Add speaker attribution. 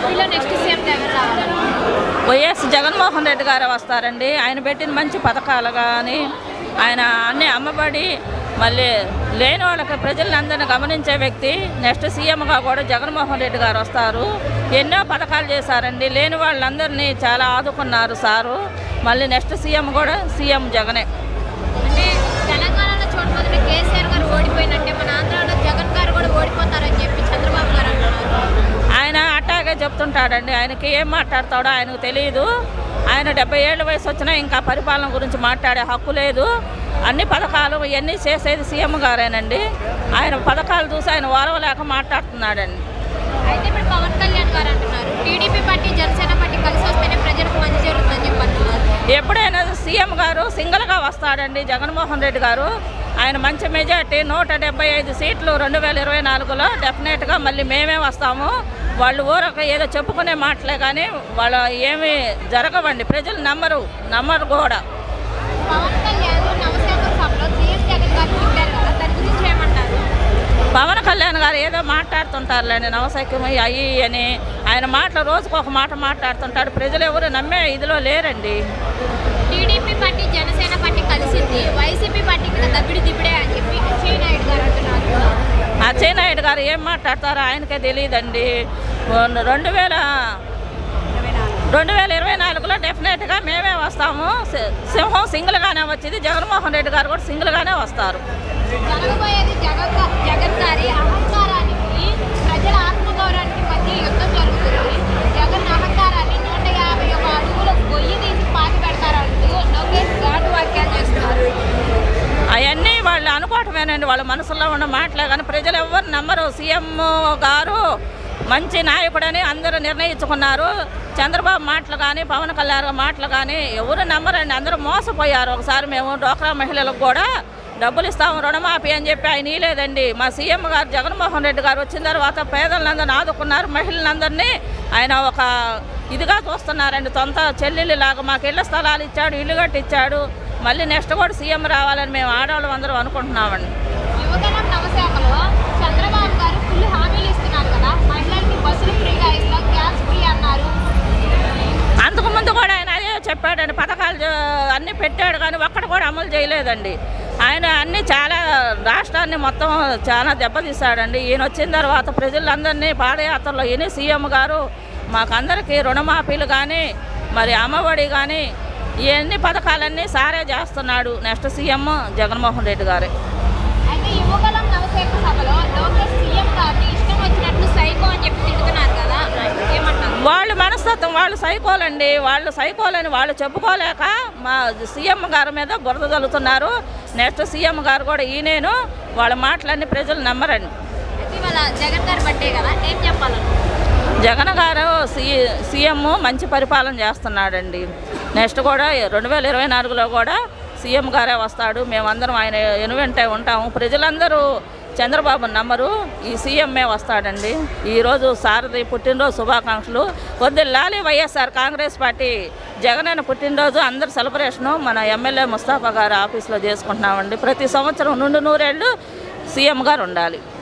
Speaker 1: ఏపీలో next CM ఎవరు రావాలి?
Speaker 2: వైఎస్ జగన్మోహన్ రెడ్డి గారు వస్తారండి. ఆయన పెట్టిన మంచి పథకాలు కానీ ఆయన అన్నీ అమ్మబడి మళ్ళీ లేని వాళ్ళకి ప్రజలందరినీ గమనించే వ్యక్తి. నెక్స్ట్ సీఎంగా కూడా జగన్మోహన్ రెడ్డి గారు వస్తారు. ఎన్నో పథకాలు చేశారండి, లేని వాళ్ళందరినీ చాలా ఆదుకున్నారు సారు. మళ్ళీ నెక్స్ట్ సీఎం కూడా సీఎం జగనే.
Speaker 1: అంటే తెలంగాణలో చూడబోతున్న కేసీఆర్ గారు ఓడిపోయినట్టే మన ఆంధ్రాలో జగన్ గారు కూడా ఓడిపోతారని చెప్పి చంద్రబాబు గారు అంటున్నారు.
Speaker 2: ఆయన అట్టాగే చెప్తుంటాడండి. ఆయనకి ఏం మాట్లాడతాడో ఆయనకు తెలియదు. ఆయన 70 ఏళ్ళ వయసు వచ్చినా ఇంకా పరిపాలన గురించి మాట్లాడే హక్కు లేదు. అన్ని పథకాలు ఇవన్నీ చేసేది సీఎం గారేనండి. ఆయన పథకాలు చూసి ఆయన ఓరవలేక మాట్లాడుతున్నాడండి.
Speaker 1: అయితే ఇప్పుడు పవన్ కళ్యాణ్ గారు అంటున్నారు టీడీపీ పార్టీ జనసేన పార్టీ కలిసి వస్తేనే ప్రజలకు మంచి జరుగుతుందని చెప్పి అంటున్నారు.
Speaker 2: ఎప్పుడైనా సీఎం గారు సింగిల్గా వస్తాడండి జగన్మోహన్ రెడ్డి గారు. ఆయన మంచి మెజార్టీ 175 సీట్లు 2024లో డెఫినెట్గా మళ్ళీ మేమే వస్తాము. వాళ్ళు ఊరక ఏదో చెప్పుకునే మాటలే కానీ వాళ్ళు ఏమీ జరగవండి. ప్రజలు నమ్మరు కూడా.
Speaker 1: పవన్ కళ్యాణ్ నవశేఖర సభలో సీఎం జగన్ గారు తిట్టారు కదా, దాని గురించి ఏమంటారు?
Speaker 2: పవన్ కళ్యాణ్ గారు ఏదో మాట్లాడుతుంటారులేండి, నవశక్యం అయ్యి అని. ఆయన మాటలు రోజుకు ఒక మాట మాట్లాడుతుంటాడు. ప్రజలు ఎవరు నమ్మే ఇదిలో లేరండి.
Speaker 1: టీడీపీ పార్టీ జనసేన పార్టీ కలిసింది, వైసీపీ పార్టీ కూడా దిబ్బడే అని చెప్పి అచ్చెన్నాయుడు గారు అంటున్నారు.
Speaker 2: అచ్చెన్నాయుడు గారు ఏం మాట్లాడతారో ఆయనకే తెలియదండి. 2024లో డెఫినెట్గా మేమే వస్తాము. సింహం సింగిల్గానే వచ్చింది. జగన్మోహన్ రెడ్డి గారు కూడా సింగిల్గానే వస్తారు.
Speaker 1: జరగబోయేది జగన్ గారి అహంకారానికి ప్రజల ఆత్మగౌరవానికి మధ్య యుద్ధం జరుగుతుంది. జగన్ అహంకారాన్ని 151 అడుగుల గొయ్యి తీసి పాతి పెడతారంటూ లోకేష్ ఘాటు వ్యాఖ్యలు చేస్తున్నారు.
Speaker 2: అవన్నీ వాళ్ళు అనుకోవటమేనండి, వాళ్ళ మనసులో ఉన్న మాటలే కానీ ప్రజలు ఎవరు నమ్మరు. సీఎం గారు మంచి నాయకుడని అందరూ నిర్ణయించుకున్నారు. చంద్రబాబు మాటలు కానీ పవన్ కళ్యాణ్ మాటలు కానీ ఎవరు నమ్మరండి. అందరూ మోసపోయారు. ఒకసారి మేము డ్వాక్రా మహిళలకు కూడా డబ్బులు ఇస్తాము రుణమాఫీ అని చెప్పి ఆయన ఇలేదండి. మా సీఎం గారు జగన్మోహన్ రెడ్డి గారు వచ్చిన తర్వాత పేదలందరినీ ఆదుకున్నారు. మహిళలందరినీ ఆయన ఒక ఇదిగా చూస్తున్నారండి. సొంత చెల్లెళ్ళలాగా మాకు ఇళ్ల స్థలాలు ఇచ్చాడు, ఇల్లు కట్టించాడు. మళ్ళీ నెక్స్ట్ కూడా సీఎం రావాలని మేము ఆడవాళ్ళం అందరం అనుకుంటున్నామండి.
Speaker 1: యువగలం నవశాఖలో చంద్రబాబు గారు ఫుల్ హామీలు ఇస్తున్నారు కదా, మహిళలకి బస్సులు ఫ్రీగా ఇస్తాం, గ్యాస్ ఫ్రీ అన్నారు.
Speaker 2: అంతకుముందు కూడా ఆయన అదే చెప్పాడండి. పథకాలు అన్నీ పెట్టాడు కానీ ఒక్కటి కూడా అమలు చేయలేదండి. ఆయన అన్నీ చాలా రాష్ట్రాన్ని మొత్తం చాలా దెబ్బతీశాడండి. ఈయన వచ్చిన తర్వాత ప్రజలందరినీ పాదయాత్రలో ఈయన సీఎం గారు మాకందరికీ రుణమాఫీలు కానీ మరి అమ్మఒడి కానీ ఇవన్నీ పథకాలన్నీ సారే చేస్తున్నాడు. నెక్స్ట్ సీఎం జగన్మోహన్ రెడ్డి గారే.
Speaker 1: అయితే యువగలం నవశేఖర సభలో లోకేష్ సీఎం గారిని ఇష్టం వచ్చినట్లు సైకో అని చెప్పి తిడుతున్నారు కదా, ఏమంటారు?
Speaker 2: వాళ్ళు మనస్తత్వం, వాళ్ళు సైకోలండి. వాళ్ళు సైకోలని వాళ్ళు చెప్పుకోలేక మా సీఎం గారి మీద బురద చల్లుతున్నారు. నెక్స్ట్ సీఎం గారు కూడా ఈయనేను. వాళ్ళ మాటలన్నీ ప్రజలు నమ్మరండి.
Speaker 1: అయితే ఇవాళ జగన్ గారు బట్టే కదా, ఏం చెప్పాలను?
Speaker 2: జగన్ గారు సీఎం మంచి పరిపాలన చేస్తున్నాడండి. నెక్స్ట్ కూడా 2024లో కూడా సీఎం గారే వస్తాడు. మేమందరం ఆయన వెనువెంటే ఉంటాము. ప్రజలందరూ చంద్రబాబుని నమ్మరు, ఈ సీఎంఏ వస్తాడండి. ఈరోజు సారథి పుట్టినరోజు శుభాకాంక్షలు. వద్దులాలి వైఎస్ఆర్ కాంగ్రెస్ పార్టీ జగన్ అయిన పుట్టినరోజు అందరు సెలబ్రేషను మన ఎమ్మెల్యే ముస్తాఫా గారు ఆఫీస్లో చేసుకుంటున్నామండి. ప్రతి సంవత్సరం 100 ఏళ్ళు సీఎం గారు ఉండాలి.